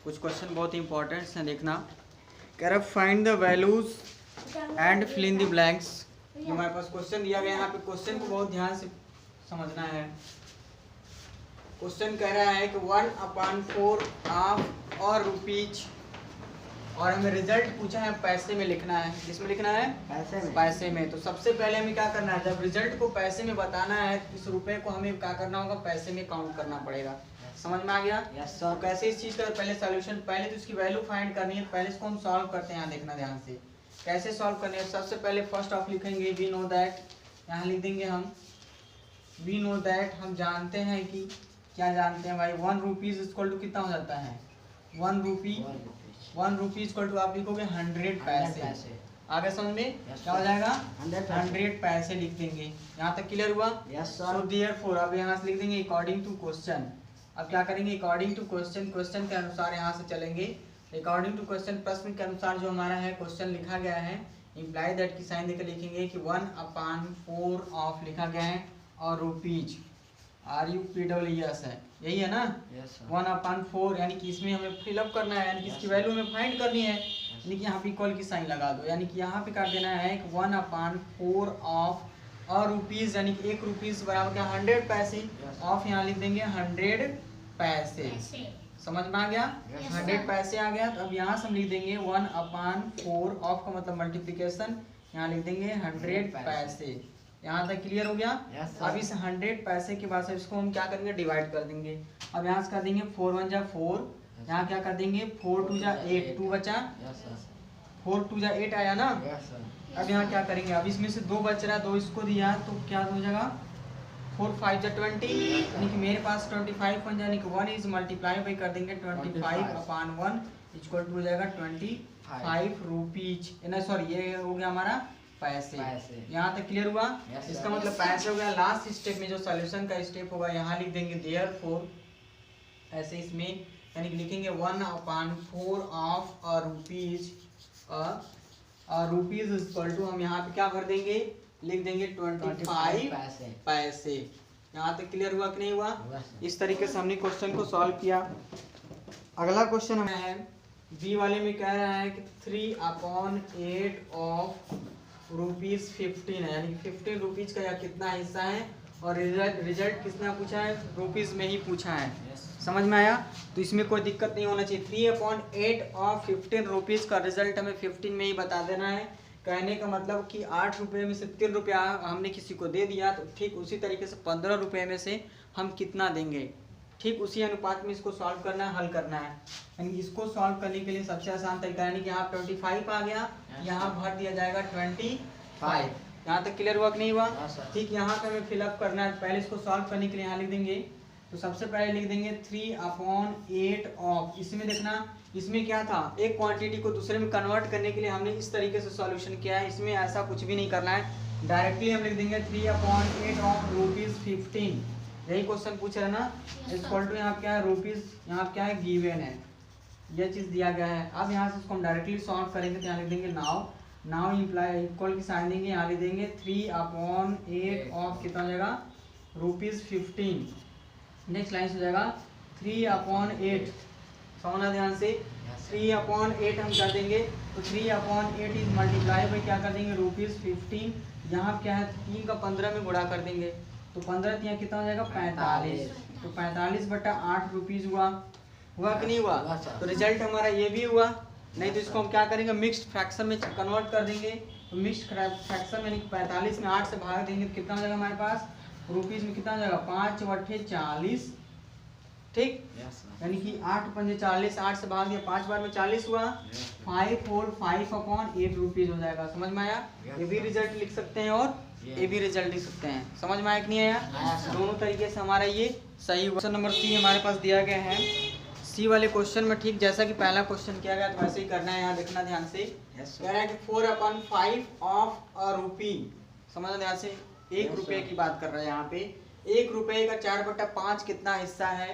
कुछ क्वेश्चन बहुत इंपॉर्टेंट है, देखना। कह रहा find the values and fill in the blanks. ये हमारे पास क्वेश्चन दिया गया है, यहाँ पे क्वेश्चन को बहुत ध्यान से समझना है। क्वेश्चन कह रहा है कि 1/4 ऑफ और रुपीज, और हमें रिजल्ट पूछा है पैसे में लिखना है। किसमें लिखना है? पैसे में। तो सबसे पहले हमें क्या करना है, जब रिजल्ट को पैसे में बताना है इस रुपए को हमें क्या करना होगा, पैसे में काउंट करना पड़ेगा। समझ में आ गया? यस तो कैसे इस चीज का पहले सॉल्यूशन, पहले तो इसकी वैल्यू फाइंड करनी है, पहले इसको हम सॉल्व करते हैं। यहाँ देखना ध्यान से कैसे सॉल्व करने है। सबसे पहले फर्स्ट ऑफ लिखेंगे वी नो दैट, यहाँ लिख देंगे हम वी नो दैट, हम जानते हैं कि क्या जानते हैं भाई, 1 रुपीज इक्वल टू कितना हो जाता है 1 रुपी। 1 रुपी इक्वल टू आप लिखोगे 100 पैसे। आगे समझ में क्या हो जाएगा 100 पैसे लिख देंगे। यहाँ तक क्लियर हुआ? यस सो देयरफॉर अब यहाँ से लिख देंगे अकॉर्डिंग टू क्वेश्चन। अब क्या करेंगे, अकॉर्डिंग टू क्वेश्चन, क्वेश्चन के अनुसार यहाँ से चलेंगे। अकॉर्डिंग टू क्वेश्चन, प्रश्न के अनुसार जो हमारा है क्वेश्चन लिखा गया है, इम्प्लाई दैट की साइन देकर लिखेंगे कि 1/4 ऑफ लिखा गया है और रुपीज RUPEES है, यही है ना। 1/4 यानी कि इसमें हमें फिलअप करना है, यानी कि इसकी वैल्यू हमें फाइंड करनी है। यानी कि यहाँ पे इक्वल की साइन लगा दो, यानी कि यहाँ पे कर देना है कि 1/4 ऑफ और रुपीज, यानी कि 1 रुपीज बराबर क्या 100 पैसे। ऑफ यहाँ लिख देंगे 100 पैसे। समझ में आ गया? 100 पैसे आ गया। तो अब यहाँ से हम लिख देंगे 1/4 ऑफ का मतलब मल्टीप्लीकेशन, यहाँ लिख देंगे 100 पैसे। यहाँ तक क्लियर हो गया? अब इस 100 पैसे के बाद इसको हम क्या करेंगे, डिवाइड कर देंगे। अब यहाँ से कर देंगे 4 1 जा 4, यहाँ क्या कर देंगे 4 2 जा 8, 2 बचा 4 2 जा 8 आया ना। अब यहाँ क्या करेंगे, अब इसमें से 2 बच रहा है, 2 इसको दिया तो क्या हो जाएगा 4 5 जा 20, यानी कि मेरे पास 25 बन जाए, यानी कि 1 इज मल्टीप्लाई बाई कर देंगे 25/1 इक्वल टू हो जाएगा 25 रुपीज, ना सॉरी ये हो गया हमारा पैसे। यहाँ तक क्लियर हुआ? इसका मतलब पैसे हो गया। लास्ट स्टेप में जो सॉल्यूशन का स्टेप होगा, यहाँ लिख देंगे देयरफॉर, ऐसे इसमें यानी कि लिखेंगे 1/4 of a rupees, rupees equal to हम यहाँ पे क्या भर देंगे, लिख देंगे 25 पैसे। यहाँ तक क्लियर हुआ कि नहीं हुआ? इस तरीके से हमने क्वेश्चन को सॉल्व किया। अगला क्वेश्चन हमें है बी वाले में कह रहा है कि 3/8 ऑफ रुपीज 15 है, यानी कि 15 रुपीज का या कितना हिस्सा है, और रिजल्ट कितना पूछा है, रुपीज में ही पूछा है। समझ में आया? तो इसमें कोई दिक्कत नहीं होना चाहिए। 3/8 ऑफ 15 रुपीज का रिजल्ट हमें 15 में ही बता देना है। कहने का मतलब कि 8 रुपये में से 3 रुपया हमने किसी को दे दिया, तो ठीक उसी तरीके से 15 रुपये में से हम कितना देंगे, ठीक उसी अनुपात में इसको सॉल्व करना है, हल करना है। यानी इसको सॉल्व करने के लिए सबसे आसान तरीका, यानी कि यहाँ 25 आ गया, यहाँ भर दिया जाएगा 25। यहाँ तक क्लियर हुआ कि नहीं हुआ? ठीक, यहाँ पे हमें फिलअप करना है। पहले इसको सॉल्व करने के लिए यहाँ लिख देंगे, तो सबसे पहले लिख देंगे 3/8 ऑफ, इसमें देखना इसमें क्या था, एक क्वांटिटी को दूसरे में कन्वर्ट करने के लिए हमने इस तरीके से सॉल्यूशन किया है। इसमें ऐसा कुछ भी नहीं करना है, डायरेक्टली हम लिख देंगे 3/8 ऑफ रुपीज 15। यही क्वेश्चन पूछ रहे ना, इक्वल टू यहाँ क्या है रुपीज, यहाँ क्या है गिवन है, ये चीज दिया गया है। अब यहाँ से इसको हम डायरेक्टली सॉल्व करेंगे, तो यहाँ लिख देंगे नाउ इम्प्लाई इक्वल की साइन देंगे, यहाँ लिख देंगे 3/8 ऑफ कितना हो जाएगा रुपीज 15। नेक्स्ट लाइन हो जाएगा 3/8, समझना ध्यान से, 3/8 हम कर देंगे, तो 3/8 इज मल्टीप्लाई बाई क्या कर देंगे रुपीज 15। यहाँ क्या है 3 का 15 में गुणा कर देंगे, तो 15 यहाँ कितना हो जाएगा 45, तो 45/8 रुपीज हुआ कि नहीं हुआ? तो रिजल्ट हमारा ये भी हुआ। नहीं तो इसको हम क्या करेंगे, मिक्स्ड फ्रैक्शन में कन्वर्ट कर देंगे। तो मिक्स्ड फ्रैक्शन में 45 में 8 से भाग देंगे तो कितना हो जाएगा हमारे पास, रुपीज में कितना हो जाएगा 5 × 40, ठीक, यानी कि 8 × 5 = 40, 8 से भाग दिया 5 बार में 40 हुआ, 5/8 रुपीज हो जाएगा। समझ में आया? ये भी रिजल्ट लिख सकते हैं और ये भी रिजल्ट लिख सकते हैं। समझ में आया कि नहीं आया? दोनों तरीके से हमारा ये सही हुआ। क्वेश्चन नंबर C हमारे पास दिया गया है। C वाले क्वेश्चन में ठीक जैसा कि पहला क्वेश्चन किया गया तो वैसे ही करना है। यहाँ देखना ध्यान से, कह रहा है कि 4/5 ऑफ अ रुपी, समझना ध्यान से, 1 रुपये की बात कर रहा है यहाँ पे। 1 रुपये का 4/5 कितना हिस्सा है,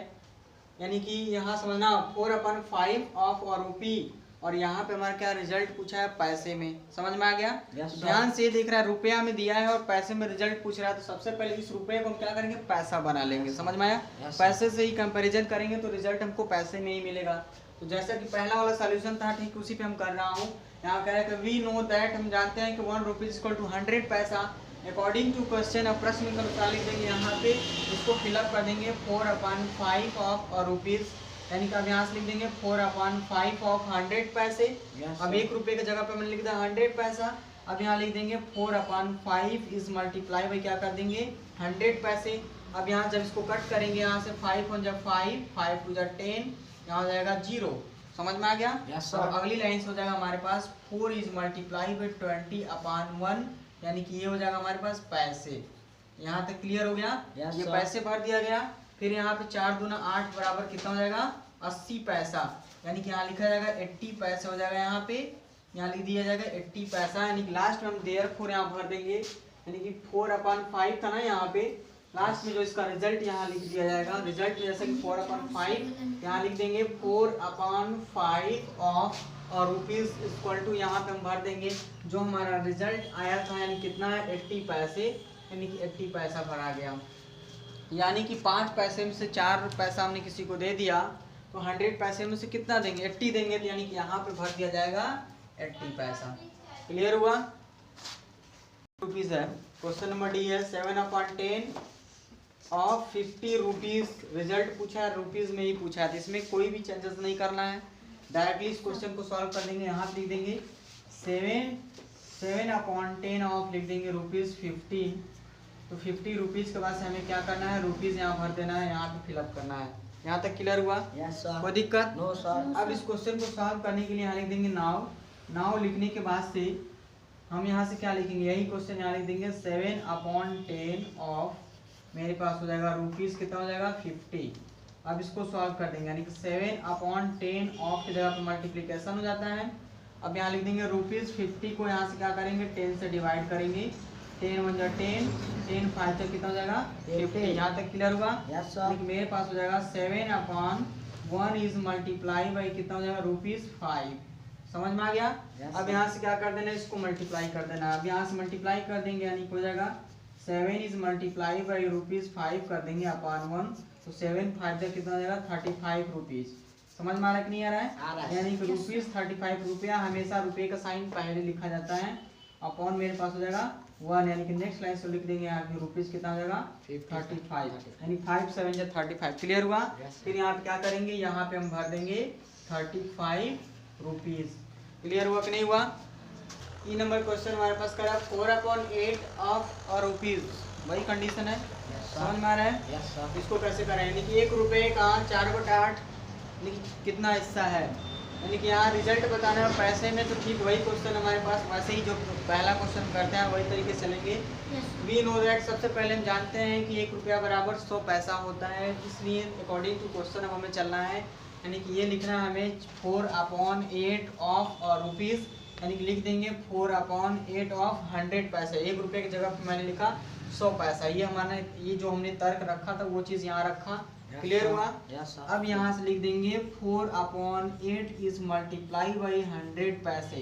यानी कि यहाँ समझना 4/5 ऑफ अ रुपी, और यहाँ पे हमारा क्या रिजल्ट पूछा है पैसे में। समझ में आ गया? ध्यान से देख रहा है, रुपया में दिया है और पैसे में रिजल्ट पूछ रहा है, तो सबसे पहले इस रुपये को हम क्या करेंगे, पैसा बना लेंगे। समझ में आया? पैसे से ही कंपैरिजन करेंगे तो रिजल्ट हमको पैसे में ही मिलेगा। तो जैसा कि पहला वाला सॉल्यूशन था ठीक उसी पे हम कर रहा हूँ। यहाँ कह रहा है कि वी नो दैट, हम जानते हैं कि 1 रुपीज इक्वल टू 100 पैसा। अकॉर्डिंग टू क्वेश्चन, अब प्रश्न के अनुसार लिख देंगे यहाँ पे, इसको फिलअप कर देंगे 4/5 ऑफ रुपीज, यानी कि अब यहाँ से लिख देंगे 4/5 ऑफ 100 पैसे। अब 1 रुपये की जगह पे मैंने लिख दिया 100 पैसा। अब यहाँ लिख देंगे 4/5 इज मल्टीप्लाई बाई क्या कर देंगे 100 पैसे। अब यहाँ जब इसको कट करेंगे यहाँ से 5 1 जा 5, 5 2 जा 10, यहाँ हो जाएगा 0। समझ में आ गया? yes, और अगली लाइन से हो जाएगा हमारे पास 4 इज मल्टीप्लाई बाई 20/1, यानी कि ये हो जाएगा हमारे पास पैसे। यहाँ तक क्लियर हो गया? yes, ये पैसे भर दिया गया। फिर यहाँ पे 4 दूना 8 बराबर कितना हो जाएगा 80 पैसा, यानी कि यहाँ लिखा जाएगा 80 पैसे हो जाएगा। यहाँ पे यहाँ लिख दिया जाएगा 80 पैसा, यानी कि लास्ट में हम देयरफॉर यहाँ भर देंगे, यानी कि 4/5 था ना, यहाँ पे लास्ट में जो इसका रिजल्ट यहाँ लिख दिया जाएगा। रिजल्ट जैसे कि 4/5 यहाँ लिख देंगे 4/5 ऑफ और रुपीज इक्वल टू यहाँ पे हम भर देंगे जो हमारा रिजल्ट आया था, यानी कितना है 80 पैसे, यानी कि 80 पैसा भरा गया। यानी कि 5 पैसे में से 4 पैसा हमने किसी को दे दिया, तो 100 पैसे में से कितना देंगे 80 देंगे, तो यानी कि यहाँ पे भर दिया जाएगा 80 पैसा। क्लियर हुआ? रुपीज है। क्वेश्चन नंबर डी है 7/10 ऑफ 50 रुपीज। रिजल्ट पूछा है, रुपीज में ही पूछा है, तो इसमें कोई भी चेंजेस नहीं करना है, डायरेक्टली इस क्वेश्चन को सॉल्व कर देंगे। यहाँ लिख देंगे 7/10 ऑफ लिख देंगे रुपीज 15। तो 50 रुपीज के बाद से हमें क्या करना है, रुपीज यहाँ भर देना है, यहाँ पे फिलअप करना है। यहाँ तक क्लियर हुआ? yes, sir. कोई दिक्कत? no, sir. अब इस क्वेश्चन को सॉल्व करने के लिए यहाँ लिख देंगे नाउ। नाउ लिखने के बाद से हम यहाँ से क्या लिखेंगे, यही क्वेश्चन यहाँ लिख देंगे 7/10 ऑफ, मेरे पास हो जाएगा रुपीज कितना हो जाएगा 50। अब इसको सॉल्व कर देंगे, यानी कि 7/10 ऑफ की जगह पर मल्टीप्लिकेशन हो जाता है। अब यहाँ लिख देंगे रुपीज 50 को यहाँ से क्या करेंगे 10 से डिवाइड करेंगे, 10 1 जा 10, 10 5 जा कितना हो जाएगा 50। यहाँ तक क्लियर हुआ? yes, sir. मेरे पास हो जाएगा 7/1 इज मल्टीप्लाई बाई कितना हो जाएगा रुपीज 5। समझ में आ गया? yes, अब यहाँ से क्या कर देना है, इसको मल्टीप्लाई कर देना है। अब यहाँ से मल्टीप्लाई कर देंगे, यानी हो जाएगा 7 इज मल्टीप्लाई बाई रुपीज 5 कर देंगे अपॉन 1, तो 7 5 जा कितना हो जाएगा 35 रुपीज। समझ में आ रहा है कि नहीं आ रहा है? आ रहा है। यानी कि रुपीज 35 रुपया, हमेशा रुपये का साइन पहले लिखा जाता है, अपॉन मेरे पास हो जाएगा 1, यानी कि नेक्स्ट लाइन से लिख देंगे यहाँ पे रुपीज कितना हो जाएगा 35, यानी 5 7 जा 35। क्लियर हुआ? फिर यहाँ पे क्या करेंगे, यहाँ पे हम भर देंगे 35 रुपीज। क्लियर हुआ कि नहीं हुआ? ई नंबर क्वेश्चन हमारे पास करा 4/8 ऑफ और रुपीज, वही कंडीशन है। समझ में आ रहा है? yes, sir. इसको कैसे करें, यानी कि 1 रुपये का 4/8 कितना हिस्सा है, यानी कि यहाँ रिजल्ट बताना है पैसे में, तो ठीक वही क्वेश्चन हमारे पास वैसे ही जो पहला क्वेश्चन करते हैं वही तरीके से चलेंगे। वी नो दैट, सबसे पहले हम जानते हैं कि 1 रुपया बराबर 100 पैसा होता है, इसलिए अकॉर्डिंग टू क्वेश्चन अब हमें चलना है, यानी कि ये लिखना है हमें 4/8 ऑफ और रुपीज़, यानी कि लिख देंगे 4/8 ऑफ 100 पैसे। 1 रुपये की जगह पर मैंने लिखा 100 पैसा। ये हमारा ये जो हमने तर्क रखा था वो चीज़ यहाँ रखा। क्लियर हुआ? yes, sir. अब यहाँ से लिख देंगे 4/8 इज मल्टीप्लाई बाई 100 पैसे।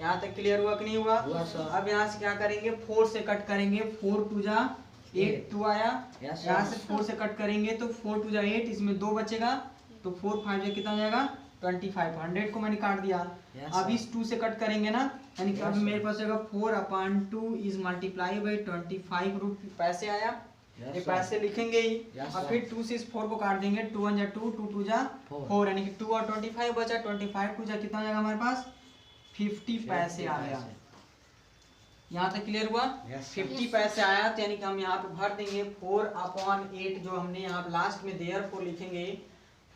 यहाँ तक क्लियर हुआ कि नहीं हुआ? yes, sir. अब यहाँ से क्या करेंगे, 4 से कट करेंगे, 4 2 जा 8 2 आया, yes, sir. यहाँ से 4 से कट करेंगे तो 4 2 जा 8, इसमें 2 बचेगा, तो 4 5 जा कितना हो जाएगा 25। 100 को मैंने काट दिया। yes, अब इस 2 से कट करेंगे ना, यानी कि अब yes, मेरे पास होगा 4/2 इज मल्टीप्लाई बाई 25 रुपये पैसे आया। yes, ये पैसे लिखेंगे ही। yes, अब फिर 2 से इस 4 को काट देंगे, 2 1 जा 2, 2 2 जा 4, यानी कि 2 और 25 बचा, 25 2 जा कितना हो जाएगा हमारे पास 50 पैसे आ गया। यहाँ तक क्लियर हुआ? yes, 50 पैसे आया, तो यानी कि हम यहाँ पे भर देंगे 4/8 जो हमने यहाँ लास्ट में देयरफॉर लिखेंगे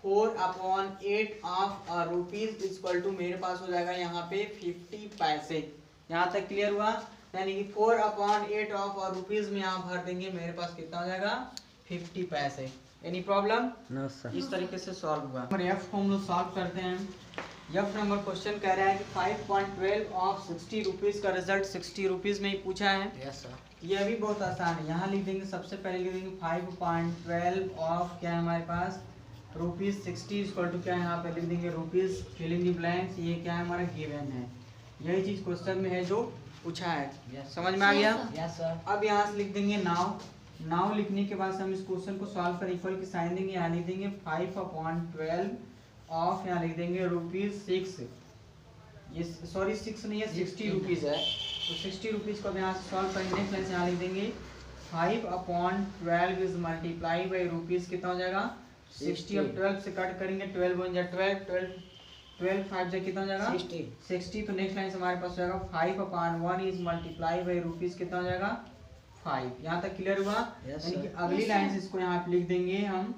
4/8 ऑफ रुपीज इक्वल टू मेरे पास हो जाएगा यहाँ पे 50 पैसे। यहाँ तक क्लियर हुआ? यानी कि 4/8 ऑफ रुपीज में यहाँ भर देंगे, मेरे पास कितना हो जाएगा 50 पैसे। Any problem? no, sir. इस तरीके से सॉल्व हुआ। नंबर एफ को हम लोग सॉल्व करते हैं। एफ नंबर क्वेश्चन कह रहा है कि 5.12 ऑफ 60 रुपीज का रिजल्ट 60 रुपीज में ही पूछा है। yes, sir. ये भी बहुत आसान है। यहाँ लिख देंगे, सबसे पहले लिख देंगे 5.12 ऑफ क्या है हमारे पास रुपीज 60 इक्वल टू क्या है, यहाँ पे लिख देंगे रुपीज फिलिंग द ब्लैंक्स, ये क्या है हमारा गिवन है। यही चीज क्वेश्चन में है जो पूछा है। yes, समझ में आ गया? yes, sir. अब यहाँ से लिख देंगे नाउ। नाउ लिखने के बाद हम इस क्वेश्चन को सॉल्व कर इक्वल की साइन देंगे, यहाँ लिख देंगे 5/12 ऑफ यहाँ लिख देंगे ₹6, ये सॉरी 6 नहीं है 60 रुपीज़ है, तो 60 रुपीज़ को यहाँ से सॉल्व करेंगे। नेक्स्ट लाइन से यहाँ लिख देंगे 5/12 इज मल्टीप्लाई बाई रुपीज़ कितना हो जाएगा 60। अब 12 से कट करेंगे 12 बन जाए 12 5 से कितना हो जाएगा 60। तो नेक्स्ट लाइन से हमारे पास हो जाएगा 5/1 इज मल्टीप्लाई बाई रुपीज़ कितना हो जाएगा 5। यहाँ तक क्लियर हुआ। यानी कि अगली लाइन से इसको यहाँ पे लिख देंगे हम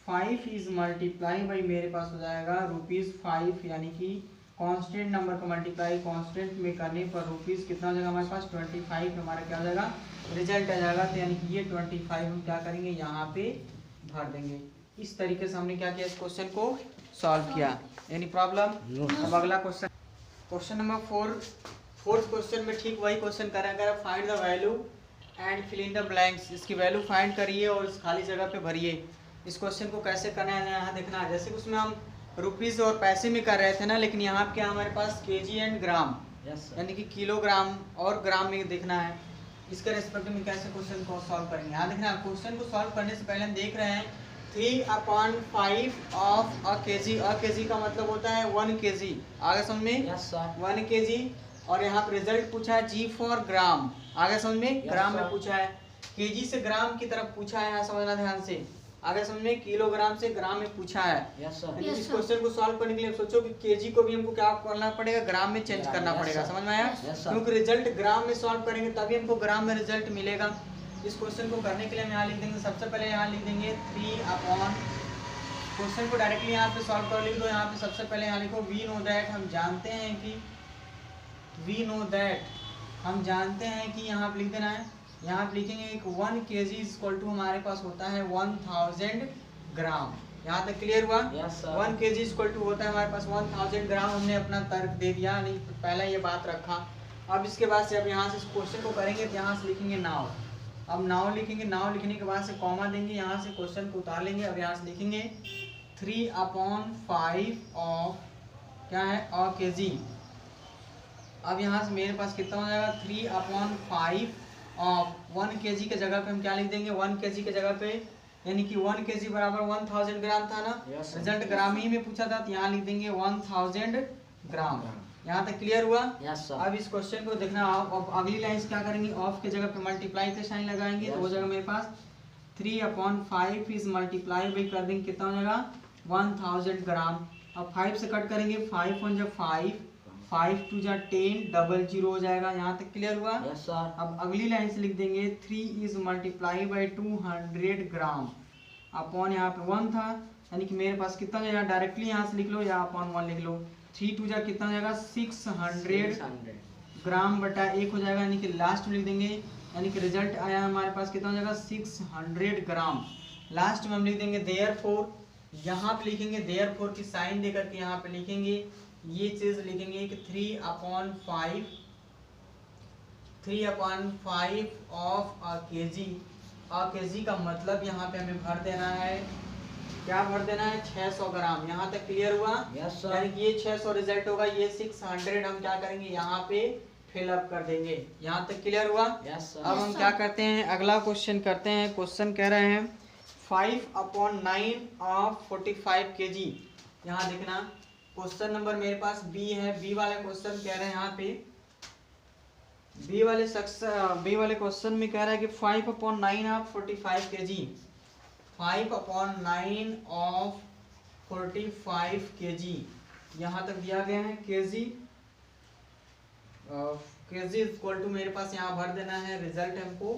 5 इज मल्टीप्लाई बाई मेरे पास हो जाएगा ₹5, यानी कि कांस्टेंट नंबर का मल्टीप्लाई कांस्टेंट में करने पर रुपीज़ कितना हो जाएगा हमारे पास 25 हमारा क्या हो जाएगा रिजल्ट आ जाएगा। तो यानी कि ये 25 हम क्या करेंगे यहाँ पे भर देंगे। इस तरीके से हमने क्या किया इस क्वेश्चन को सॉल्व किया। Any problem? अब अगला क्वेश्चन नंबर 4, फोर्थ क्वेश्चन में ठीक वही क्वेश्चन करेंगे, find the value and fill in the blanks. इसकी वैल्यू फाइंड करिए और इस खाली जगह पे भरिए। इस क्वेश्चन को कैसे करना है यहाँ देखना है। जैसे उसमें हम रुपीज़ और पैसे में कर रहे थे ना, लेकिन यहाँ क्या हमारे पास केजी एंड ग्राम यानी कि किलोग्राम और ग्राम में देखना है। इसके रेस्पेक्ट में कैसे क्वेश्चन को सॉल्व करेंगे यहाँ देखना है। क्वेश्चन को सॉल्व करने से पहले हम देख रहे हैं 3/5 of a KG. A KG का मतलब होता है 1 केजी। आगे समझ में 1 केजी। और यहाँ पे रिजल्ट पूछा है जी फॉर ग्राम। आगे समझ में ग्राम में पूछा है, केजी से ग्राम की तरफ पूछा है, यहाँ समझना ध्यान से। आगे समझ में किलोग्राम से ग्राम में पूछा है। इस क्वेश्चन को सॉल्व करने के लिए सोचो कि केजी को भी हमको क्या करना पड़ेगा ग्राम में चेंज करना पड़ेगा। समझ में आया? क्योंकि रिजल्ट ग्राम में सॉल्व करेंगे तभी हमको ग्राम में रिजल्ट मिलेगा। इस क्वेश्चन को करने के लिए हम यहाँ लिख देंगे, सबसे पहले यहाँ लिख देंगे 3/, क्वेश्चन को डायरेक्टली यहाँ पे सॉल्व कर लिख दो। यहाँ पे सबसे पहले यहाँ लिखो वी नो दैट, हम जानते हैं कि हम जानते हैं कि यहाँ पे लिख देना है। यहाँ पे लिखेंगे एक 1 kg इक्वल टू हमारे पास होता है 1000 ग्राम। यहाँ तक क्लियर हुआ? 1 kg इक्वल टू होता है हमारे पास 1000 ग्राम। हमने अपना तर्क दे दिया, नहीं पहले ये बात रखा। अब इसके बाद से अब यहाँ से इस क्वेश्चन को करेंगे तो यहाँ से लिखेंगे नाउ। अब नाउ लिखेंगे, नाउ लिखने के बाद से कॉमा देंगे, यहाँ से क्वेश्चन को उतार लेंगे। अब यहाँ से लिखेंगे 3/5 ऑफ क्या है अ केजी। अब यहाँ से मेरे पास कितना हो जाएगा 3/5 ऑफ 1 केजी के जगह पे हम क्या लिख देंगे 1 केजी के जगह पे, यानी कि 1 केजी बराबर 1000 ग्राम था ना। रिजल्ट ग्राम ही में पूछा था, तो यहाँ लिख देंगे 1000 ग्राम। यहाँ तक क्लियर हुआ? अब इस क्वेश्चन को देखना। अब अगली लाइन क्या करेंगे, ऑफ के जगह पे मल्टीप्लाई के साइन लगाएंगे। तो हो जाएगा मेरे पास 3/5 इज मल्टीप्लाई बाई कर देंगे कितना हो जाएगा 1000 ग्राम। अब 5 से कट करेंगे, 5 1 जा 5, 5 2 जा 10, 00 हो जाएगा। यहाँ तक क्लियर हुआ? अब अगली लाइन से लिख देंगे 3 is multiply by 200 gram upon यहाँ पे 1 था, यानी कि मेरे पास कितना जाएगा डायरेक्टली यहाँ से लिख लो या अपॉन 1 लिख लो। 3 2 जा कितना हो जाएगा 600 ग्राम बटा 1 हो जाएगा, यानी कि लास्ट में लिख देंगे, यानी कि रिजल्ट आया हमारे पास कितना हो जाएगा 600 ग्राम। लास्ट में हम लिख देंगे देयरफॉर। यहाँ पे लिखेंगे देयरफॉर की साइन देकर के यहाँ पे लिखेंगे ये चीज लिखेंगे कि 3/5 of a KG. A KG का मतलब यहाँ पे हमें भर देना है, क्या भर देना है 600 ग्राम। यहाँ तक क्लियर हुआ? यानी कि ये 600 रिजल्ट होगा, ये 600 हम क्या करेंगे यहाँ पे फिलअप कर देंगे। यहाँ तक क्लियर हुआ? अब हम क्या करते हैं अगला क्वेश्चन करते हैं। क्वेश्चन कह रहे हैं 5/9 ऑफ 45 kg। यहाँ देखना क्वेश्चन नंबर मेरे पास बी है। बी वाले क्वेश्चन कह रहे हैं यहाँ पे बी वाले क्वेश्चन में कह रहा है कि 5/9 ऑफ 45 kg। 5/9 ऑफ 45 kg यहाँ तक दिया गया है। केजी इक्वल टू मेरे पास यहाँ भर देना है, रिजल्ट हमको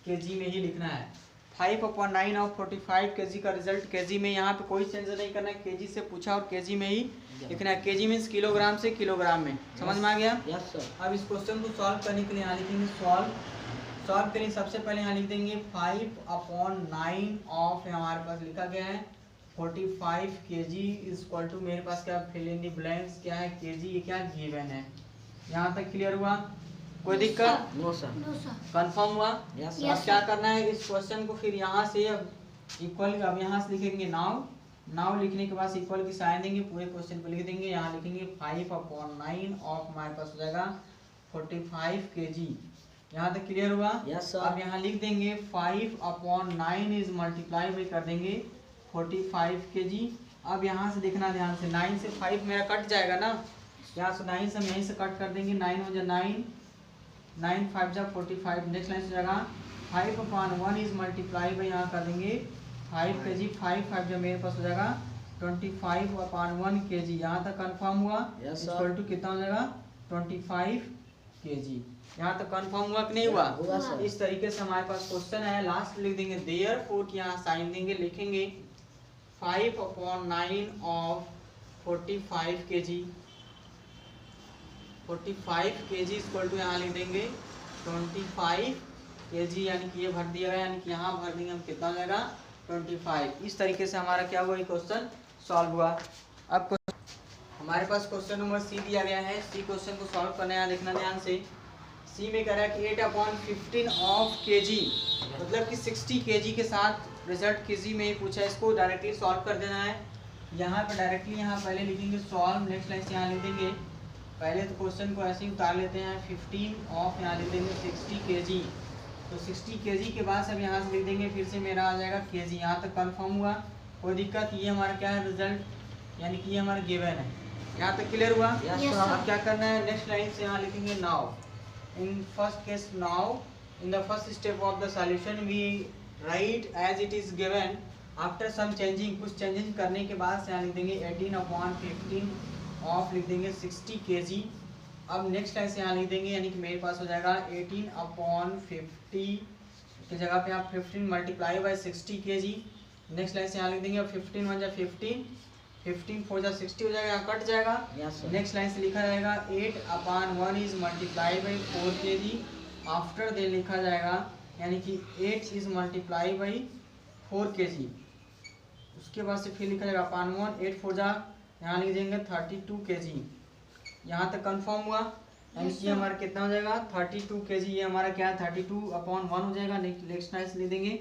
केजी में ही लिखना है। 5/9 ऑफ 45 केजी का रिजल्ट केजी में, यहाँ पे कोई चेंज नहीं करना है, केजी से पूछा और केजी में ही लिखना है। केजी मीन्स किलोग्राम से किलोग्राम में। समझ में आ गया? अब इस क्वेश्चन को सॉल्व करने के लिए यहाँ लिखेंगे सॉल्व के लिए सबसे पहले यहाँ लिख देंगे 5/9 ऑफ हमारे पास लिखा गया है 45 kg इक्वल टू मेरे पास क्या फिल इन द ब्लैंक्स क्या है केजी, ये क्या गिवन है। यहाँ तक क्लियर हुआ? कोई दिक्कत? No sir. कंफर्म हुआ? अब क्या करना है इस क्वेश्चन को फिर यहाँ से अब इक्वल, अब यहाँ से लिखेंगे नाउ लिखने के बाद इक्वल की साइन देंगे, पूरे क्वेश्चन को लिख देंगे। यहाँ लिखेंगे 5/9 ऑफ हमारे पास हो जाएगा 45 kg। यहाँ तक क्लियर हुआ? अब यहाँ लिख देंगे 5/9 इज मल्टीप्लाई बाई कर देंगे 45 kg अब यहाँ से देखना ध्यान से, 9 से 5 मेरा कट जाएगा ना, यहाँ से 9 से हम यहीं से कट कर देंगे, 9 हो जाए 9, 9 5 जा 45। नेक्स्ट लाइन से जाएगा 5/1 इज मल्टीप्लाई बाई, यहाँ कर देंगे 5 kg, 5 5 जा मेरे पास हो जाएगा 25/1 kg। यहाँ तक कंफर्म हुआ, इक्वल टू कितना हो जाएगा 25 kg। यहाँ तक कंफर्म हुआ कि नहीं हुआ? इस तरीके से हमारे पास क्वेश्चन है। लास्ट लिख देंगे देयरफॉर, यहाँ साइन देंगे, लिखेंगे 5/9 of 45 kg, 45 kg equal to यहाँ लिख देंगे 25 kg, यानी कि ये भर दिया गया, यानी कि यहाँ भर देंगे हम, कितना हो जाएगा 25। इस तरीके से हमारा क्या हुआ, ये क्वेश्चन सॉल्व हुआ। अब हमारे पास क्वेश्चन नंबर सी दिया गया है। सी क्वेश्चन को सॉल्व करना है, देखना ध्यान से। सी में कह रहा है कि 8/15 ऑफ kg, मतलब कि 60 kg के साथ रिजल्ट kg में ही पूछा है, इसको डायरेक्टली सॉल्व कर देना है। यहाँ पर डायरेक्टली यहाँ पहले लिखेंगे सॉल्व, नेक्स्ट लाइन से यहाँ लिख देंगे, पहले तो क्वेश्चन को ऐसे ही उतार लेते हैं, 15 ऑफ यहाँ लिख देंगे 60 kg, तो 60 kg के बाद सब यहाँ से लिख देंगे, फिर से मेरा आ जाएगा kg। यहाँ तक कंफर्म हुआ, कोई दिक्कत? ये हमारा क्या है रिजल्ट, यानी कि ये हमारा गिवन है। यहाँ तक क्लियर हुआ? अब क्या करना है, नेक्स्ट लाइन से यहाँ लिखेंगे now. In first case now, in the first step of the solution we write as it is given after some changing, कुछ चेंजिंग करने के बाद से यहाँ लिख देंगे 18/15 ऑफ लिख देंगे 60 kg। अब नेक्स्ट लाइन से यहाँ लिख देंगे, यानी कि मेरे पास हो जाएगा 18/50 की जगह पे आप 15 multiply by 60 kg। Next line से यहाँ लिख देंगे, अब 15 1 जा 15, 15 4 जा 60 हो जाएगा, यहाँ कट जाएगा। नेक्स्ट लाइन से लिखा जाएगा 8/1 is multiply by 4 kg, after they लिखा जाएगा, यानी कि 8 इज मल्टीप्लाई बाई 4 kg। उसके बाद से फिर लिखा जाएगा अपॉन 1, 8 4 जा, यहाँ लिख देंगे 32 kg। यहाँ तक कंफर्म हुआ, यानी कि हमारा कितना हो जाएगा 32 kg। ये हमारा क्या है 32/1 हो जाएगा। नेक्स्ट लाइन से लिख देंगे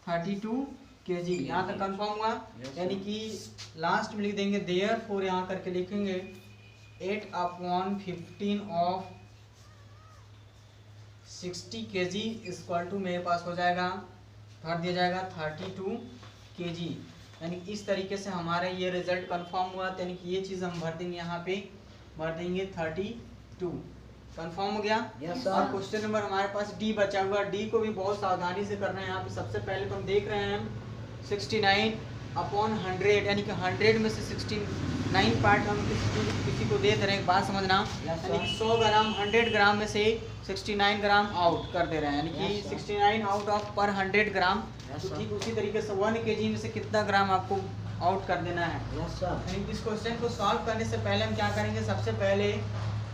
32 kg। यहाँ तक कंफर्म हुआ, यानी कि लास्ट में लिख देंगे देयरफॉर, यहाँ करके लिखेंगे 8/15 ऑफ 60 kg इक्वल टू मेरे पास हो जाएगा, भर दिया जाएगा 32 kg। यानी इस तरीके से हमारा ये रिजल्ट कंफर्म हुआ, यानी कि ये चीज़ हम भर देंगे, यहाँ पे भर देंगे 32। कंफर्म हो गया। और क्वेश्चन नंबर हमारे पास डी बचा हुआ, डी को भी बहुत सावधानी से करना है। यहाँ पे सबसे पहले तो हम देख रहे हैं 69/100, यानी कि 100 में से 69 पार्ट हम किसी को दे रहे हैं, बात समझना, यानी कि 100 ग्राम 100 ग्राम में से 69 ग्राम आउट कर दे रहे हैं, यानी कि 69 आउट ऑफ पर 100 ग्राम। तो ठीक उसी तरीके से 1 kg में से कितना ग्राम आपको आउट कर देना है। यानी इस क्वेश्चन को सॉल्व करने से पहले हम क्या करेंगे, सबसे पहले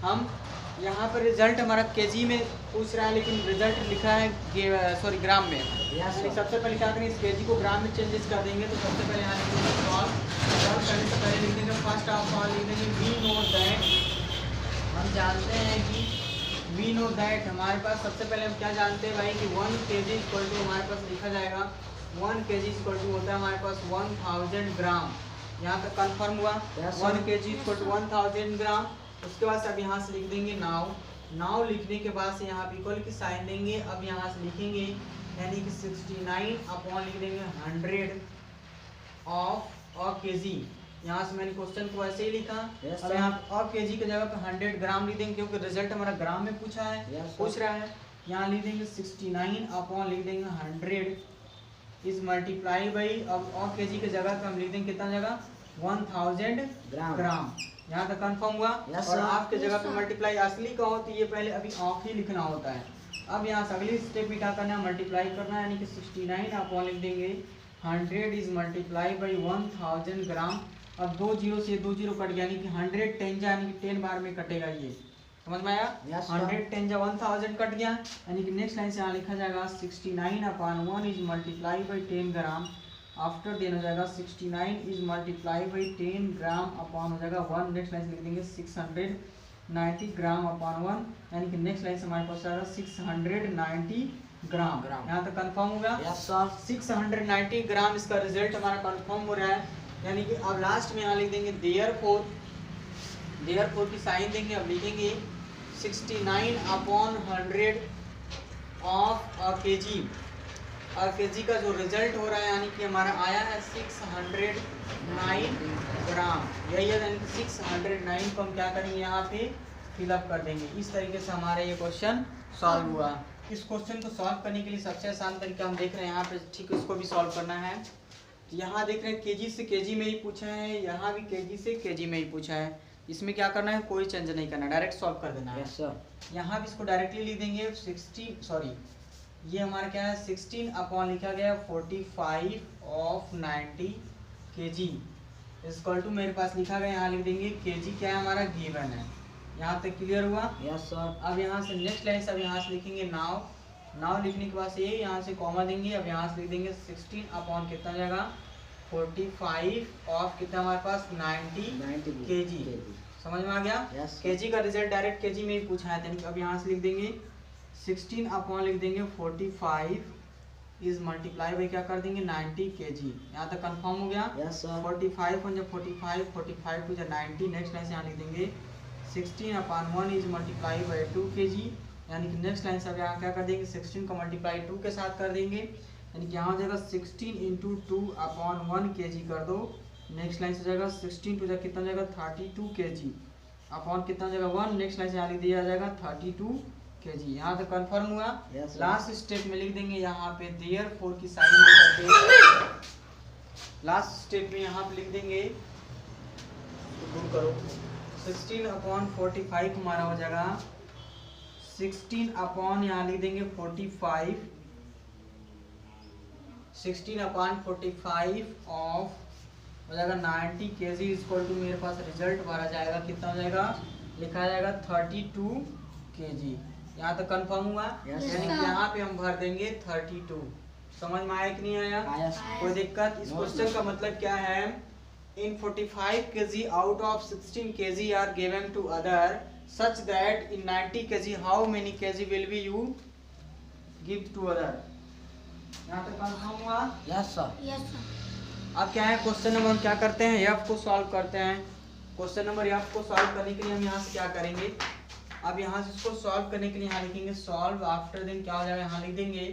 हम यहाँ पर रिजल्ट हमारा केजी में पूछ रहा है, लेकिन रिजल्ट लिखा है सॉरी ग्राम में। सबसे पहले क्या करेंगे, इस केजी को ग्राम में चेंजेस कर देंगे। तो सबसे पहले यहाँ लिखेंगे सॉल्व करने से पहले लिख देंगे फर्स्ट ऑफ ऑल लिख देंगे वी नो दैट, हम जानते हैं कि वी नो दैट हमारे पास सबसे पहले हम क्या जानते हैं भाई कि 1 kg इक्वल टू हमारे पास लिखा जाएगा 1 kg इक्वल टू होता है हमारे पास 1000 ग्राम। यहाँ तक कंफर्म हुआ, 1 kg इक्वल टू 1000 ग्राम। उसके बाद से अब यहाँ से लिख देंगे नाउ, नाउ लिखने के बाद से यहाँ इक्वल की साइन देंगे। अब यहाँ से लिखेंगे यानी कि 69 अपॉन लिख देंगे 100 ऑफ kg। यहाँ से मैंने क्वेश्चन को ऐसे ही लिखा। अब यहाँ ऑफ kg की जगह पे 100 ग्राम लिख देंगे, क्योंकि रिजल्ट हमारा ग्राम में पूछा है पूछ रहा है। यहाँ लिख देंगे 69 अपॉन लिख देंगे 100 इज मल्टीप्लाई बाई, अब ऑफ kg की जगह पे हम लिख देंगे कितना जगह 1000 ग्राम। यहाँ तक कंफर्म हुआ। और आपके जगह पे मल्टीप्लाई असली का हो तो ये पहले अभी ऑफ ही लिखना होता है। अब यहाँ से अगली स्टेप भी क्या करना है, मल्टीप्लाई करना है, यानी कि 69 अपॉन लिख देंगे 100 इज मल्टीप्लाई बाई 1000 ग्राम। अब 2 जीरो से 2 जीरो कट गया, यानी कि 100 10 जा, यानी कि 10 बार में कटेगा ये, समझ में आया। 100 10 जा 1000 कट गया, यानी कि नेक्स्ट लाइन से यहाँ लिखा जाएगा 69 upon 1 is multiply by 10 gram. After then हो जाएगा 69 is multiply by 10 gram upon हो जाएगा 1। नेक्स्ट लाइन से लिख देंगे 690 ग्राम अपॉन 1, यानी कि नेक्स्ट लाइन से हमारे पास आएगा 690 ग्राम। यहाँ तक कंफर्म हो गया। 690 ग्राम इसका रिजल्ट हमारा कंफर्म हो रहा है। यानी कि अब लास्ट में यहाँ लिख देंगे देयरफॉर, देयरफॉर की साइन देंगे। अब लिखेंगे 69 अपॉन 100 ऑफ kg। और केजी का जो रिजल्ट हो रहा है यानी कि हमारा आया है 609 ग्राम। यही है, यानी कि 609 को हम क्या करेंगे यहाँ पे फिलअप कर देंगे। इस तरीके से हमारा ये क्वेश्चन सॉल्व हुआ। इस क्वेश्चन को सॉल्व करने के लिए सबसे आसान तरीका हम देख रहे हैं यहाँ पे, ठीक इसको भी सॉल्व करना है। यहाँ देख रहे हैं केजी से केजी में ही पूछा है, यहाँ भी केजी से केजी में ही पूछा है। इसमें क्या करना है, कोई चेंज नहीं करना, डायरेक्ट सॉल्व कर देना है। यहाँ भी इसको डायरेक्टली लिख देंगे 60, सॉरी ये हमारा क्या है 16 अपॉन लिखा गया 45 ऑफ 90 kg इक्वल टू मेरे पास लिखा गया, यहाँ लिख देंगे kg क्या है हमारा गिवन है। यहाँ तक क्लियर हुआ? Yes sir. अब यहाँ से नेक्स्ट लाइन से अब यहाँ से लिखेंगे नाउ। नाउ लिखने के बाद से ये यहाँ से कॉमा देंगे। अब यहाँ से लिख देंगे 16 अपॉन कितना जाएगा 45 ऑफ कितना हमारे पास 90 kg। समझ में आ गया? kg का रिजल्ट डायरेक्ट kg में ही पूछा है। अब यहाँ से लिख देंगे 16 अपॉन लिख देंगे 45 इज मल्टीप्लाई बाई क्या कर देंगे 90 kg। यहाँ तक कंफर्म हो गया? Yes sir. 45 हो जाए 45 टू जाए 90। नेक्स्ट लाइन से यहाँ लिख देंगे 16 upon 1 is multiply by 2 kg। यानी कि नेक्स्ट लाइन से अब यहाँ क्या कर देंगे 16 को मल्टीप्लाई 2 के साथ कर देंगे। यानी कि यहाँ हो जाएगा 16 इंटू 2 अपॉन 1 kg कर दो। नेक्स्ट लाइन से जाएगा 16 टू जाए कितना जाएगा 32 kg अपॉन कितना जाएगा 1। नेक्स्ट लाइन से यहाँ लिख दिया जाएगा 32 kg। यहाँ तक कंफर्म हुआ? लास्ट स्टेप में लिख देंगे यहाँ पे देयरफॉर की साइन करके लास्ट स्टेप में यहाँ पे लिख देंगे, दूर करो, 16 अपॉन 45 हमारा हो जाएगा 16 अपॉन यहाँ लिख देंगे 45, 16 अपॉन 45 ऑफ हो जाएगा 90 kg इक्वल टू मेरे पास रिजल्ट भरा जाएगा कितना हो जाएगा, लिखा जाएगा 32 kg। यहाँ तक कंफर्म हुआ? यानी कि यहाँ पे हम भर देंगे 32। समझ में आया कि नहीं आया? कोई दिक्कत? इस क्वेश्चन का मतलब क्या है, इन 45 kg out of 16 kg are given to other such that in 90 kg how many kg will be you give to other। यहाँ तक कंफर्म हुआ? Yes sir. अब क्या है क्वेश्चन नंबर हम क्या करते हैं, एफ को सॉल्व करते हैं। क्वेश्चन नंबर एफ को सॉल्व करने के लिए हम यहाँ से क्या करेंगे, अब यहाँ से इसको सॉल्व करने के लिए यहाँ लिखेंगे सॉल्व आफ्टर देन क्या हो जाएगा, यहाँ लिख देंगे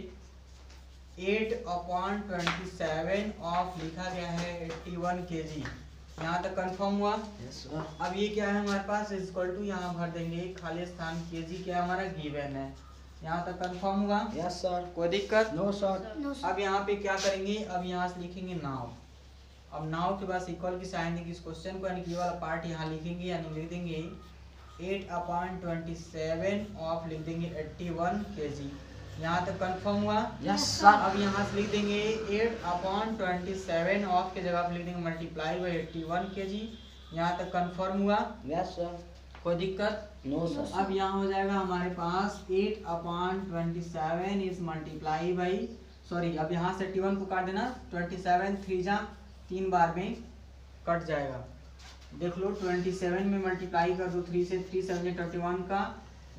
8 अपॉन 27 ऑफ लिखा गया है 81 kg। यहाँ तक कंफर्म हुआ? अब ये क्या है हमारे पास इक्वल टू यहाँ भर देंगे खाली स्थान kg क्या हमारा गिवन है। यहाँ तक कंफर्म हुआ? Yes sir. कोई दिक्कत? No sir. अब यहाँ पे क्या करेंगे, अब यहाँ से लिखेंगे नाउ। अब नाउ के बाद इक्वल की साइन देंगे इस क्वेश्चन को, यानी कि ये वाला पार्ट यहाँ लिखेंगे, यानी लिख देंगे 8 अपॉन 27 ऑफ लिख देंगे 81 kg। यहाँ तक कंफर्म हुआ? Yes sir. अब यहाँ से लिख देंगे 8 अपॉन 27 ऑफ के जगह लिख देंगे मल्टीप्लाई बाई 81 kg। यहाँ तक कंफर्म हुआ? Yes sir. कोई दिक्कत? No sir. अब यहाँ हो जाएगा हमारे पास 8 upon 27 is multiply by, sorry अब यहाँ से 81 को काट देना, 27 3 जा 3 बार में कट जाएगा। देख लो 27 में मल्टीप्लाई कर दो 3 से, 3 7 21 का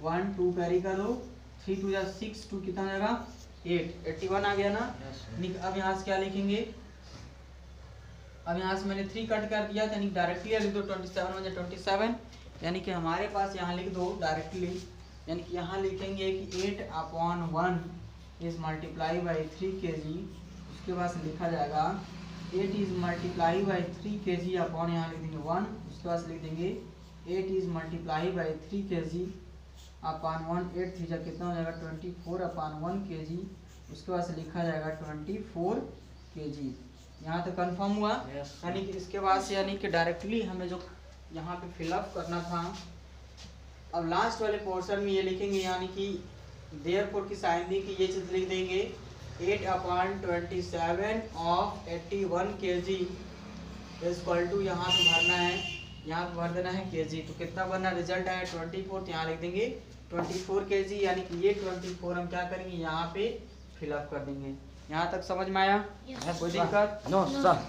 1 2 कैरी कर दो, 3 2 6 2 कितना जाएगा 8, 81 आ गया ना। अब यहाँ से क्या लिखेंगे, अब यहाँ से मैंने 3 कट कर दिया, यानी डायरेक्टली लिख दो 27 में 27, यानी कि हमारे पास यहाँ लिख दो डायरेक्टली, यानी कि यहाँ लिखेंगे कि 8 upon 1 is multiply by 3 kg। उसके बाद लिखा जाएगा 8 is multiply by 3 kg upon यहाँ लिख देंगे 1। उसके बाद लिख देंगे 8 is multiply by 3 kg upon 1, 8 3 जा कितना हो जाएगा 24 अपॉन 1 kg। उसके बाद लिखा जाएगा 24 kg। यहाँ तक कंफर्म हुआ? यानी कि इसके बाद से यानी कि डायरेक्टली हमें जो यहाँ पे फिलअप करना था, अब लास्ट वाले पोर्शन में ये लिखेंगे, यानी कि देयरफॉर की साइन दी कि ये चीज लिख देंगे 8 upon 27 of 81 kg equal to यहाँ पे भरना है, यहाँ पे भर देना है kg। तो कितना बनना रिजल्ट आया 24, तो यहाँ लिख देंगे 24 kg, यानी कि ये 24 हम क्या करेंगे यहाँ पे फिलअप कर देंगे। यहाँ तक समझ में आया? कोई दिक्कत? No sir.